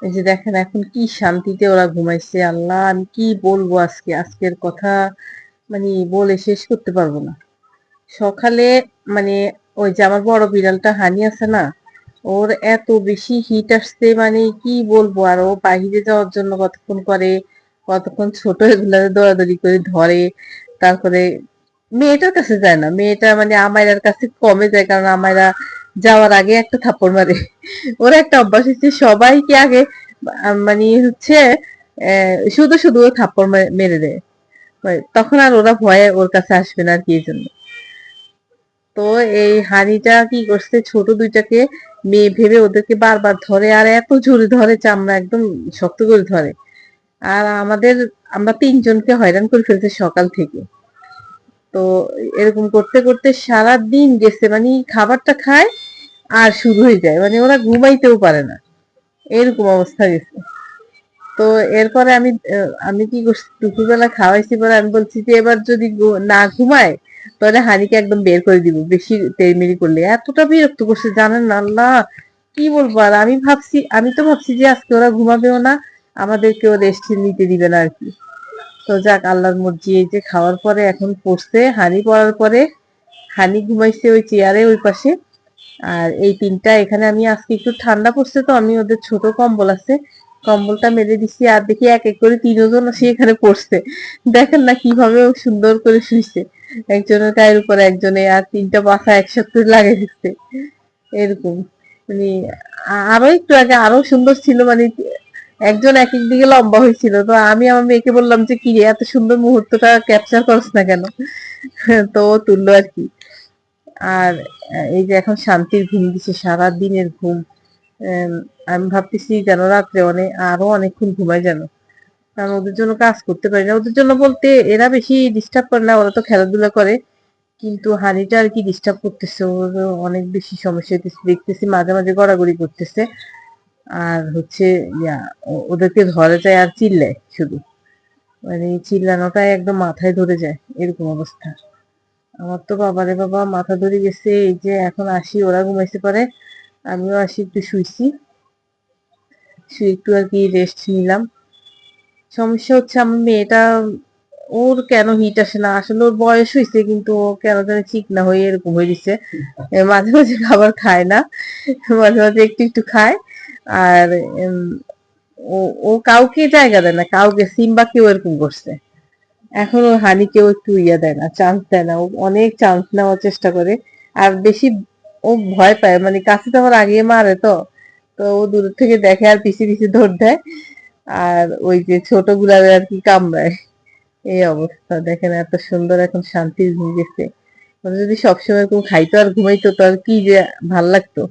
এই যে দেখেন এখন কি শান্তিতে ওরা ঘুমাইছে। আল্লাহ, আমি কি বলবো আজকের কথা, মানে বলে শেষ করতে পারবো না। সকালে মানে ওই যে আমার বড় বিড়ালটা হানি আছে না, ওর এত বেশি হিট আসছে, মানে কি বলবো। আর ও বাহিরে যাওয়ার জন্য কতক্ষণ করে, কতক্ষণ ছোট এগুলা দৌড়াদৌড়ি করে ধরে। তারপরে মেয়েটার কাছে যায় না, মেয়েটা মানে আমায়রার কাছে কমে যায়, কারণ আমায়রা যাওয়ার আগে একটা থাপ্পড় মারে। ওর একটা অভ্যাস হচ্ছে সবাইকে আগে মানে হচ্ছে শুধু শুধু ও থাপ্পড় মেরে দেয়। তখন আর ওরা ভয়ে ওর কাছে আসবে না আর কি, এই জন্য। তো এই হানিটা কি করছে, ছোট দুইটাকে মেয়ে ভেবে ওদেরকে বারবার ধরে, আর এত জোরে ধরে, চামড়া একদম শক্ত করে ধরে। আর আমরা তিনজনকে হয়রান করে ফেলছে সকাল থেকে। তো এরকম করতে করতে সারা দিন গেছে, মানে খাবারটা খায় আর শুরু হয়ে যায়, মানে ওরা ঘুমাইতেও পারে না, এরকম অবস্থা গেছে। তো এরপরে আমি কি করছি, দুপুরবেলা খাওয়াইছি, পরে আমি বলছি যে এবার যদি না ঘুমায় তাহলে হানিকে একদম বের করে দিব, বেশি তেড়মেড়ি করলে। এতটা বিরক্ত করছে জানেন না, আল্লাহ কি বলবো। আর আমি তো ভাবছি যে আজকে ওরা ঘুমাবেও না, আমাদেরকেও রেস্ট নিতে দিবে না আর কি। তো যাক, আল্লাহর মর্জি। এই যে খাওয়ার পরে এখন পড়ছে, হানি পড়ার পরে হানি ঘুমাইছে ওই চেয়ারে ওই পাশে। আর এই তিনটা এখানে, আমি আজকে একটু ঠান্ডা পড়ছে তো আমি ওদের ছোট কম্বল আছে, কম্বলটা মেলে দিছি। আর দেখি এক এক করে তিনজন সে এখানে পড়ছে। দেখেন না কিভাবে ও সুন্দর করে শুইছে, একজনের গায়ের উপরে একজনে, আর তিনটা বাসা একসাথে লাগাই দিচ্ছে এরকম। মানে আরো একটু আগে আরো সুন্দর ছিল, মানে একজন এক এক দিকে লম্বা হয়েছিল। তো আমি আমার মেয়েকে বললাম যে কি রে, এত সুন্দর মুহূর্তটা ক্যাপচার করছ না কেন? তো ও তুললো আর কি। আর এই যে এখন শান্তির ঘুম দিছে, সারা দিনের ঘুম। আম, আমি ভাবতেছি যেন রাত্রে আরো অনেকক্ষণ ঘুমাই যেন, কারণ ওদের জন্য কাজ করতে পারি না। ওদের জন্য বলতে এরা বেশি ডিস্টার্ব করে না, ওরা তো খেলাধুলা করে। কিন্তু হানিটা আর কি ডিস্টার্ব করতেছে, ওর অনেক বেশি সমস্যা হইতেছে, দেখতেছি মাঝে মাঝে গড়াগড়ি করতেছে। আর হচ্ছে ওদেরকে ধরে যায় আর চিল্লায় শুধু, মানে চিল্লানোটাই একদম মাথায় ধরে যায়, এরকম অবস্থা। আমার তো বাবারে বাবা মাথা ধরে গেছে। এই যে এখন আসি, ওরা ঘুমাইছে পরে আমিও আসি, একটু শুইছি, শুয়ে একটু আর কি রেস্ট নিলাম। সমস্যা হচ্ছে আমার মেয়েটা, ওর কেন হিট আসে না, আসলে ওর বয়স হয়েছে কিন্তু ও কেন জানি চিকনা হয়ে এরকম হয়ে দিছে। মাঝে মাঝে খাবার খায় না, মাঝে মাঝে একটু একটু খায়। আর উম, ও ও কাউকে জায়গা দেয় না, কাউকে সিম্বাকেও এরকম করছে। এখন ও হানিকেও একটু দেয় না, চান্স দেয় না। ও অনেক চান্স নেওয়ার চেষ্টা করে। আর বেশি ও ভয় পায়, মানে কাছে তো আমার আগে মারে তো। তো ও দূর থেকে দেখে আর পিছে পিছে দৌড় দেয়। আর ওই যে ছোট গুলারে আর কি কামড়ায়। এই অবস্থা দেখেন, এত সুন্দর এখন শান্তির ঘুম গেছে। ওরা যদি সবসময় এরকম খাইতো আর ঘুমাইতো তো আর কি যে ভাল লাগতো।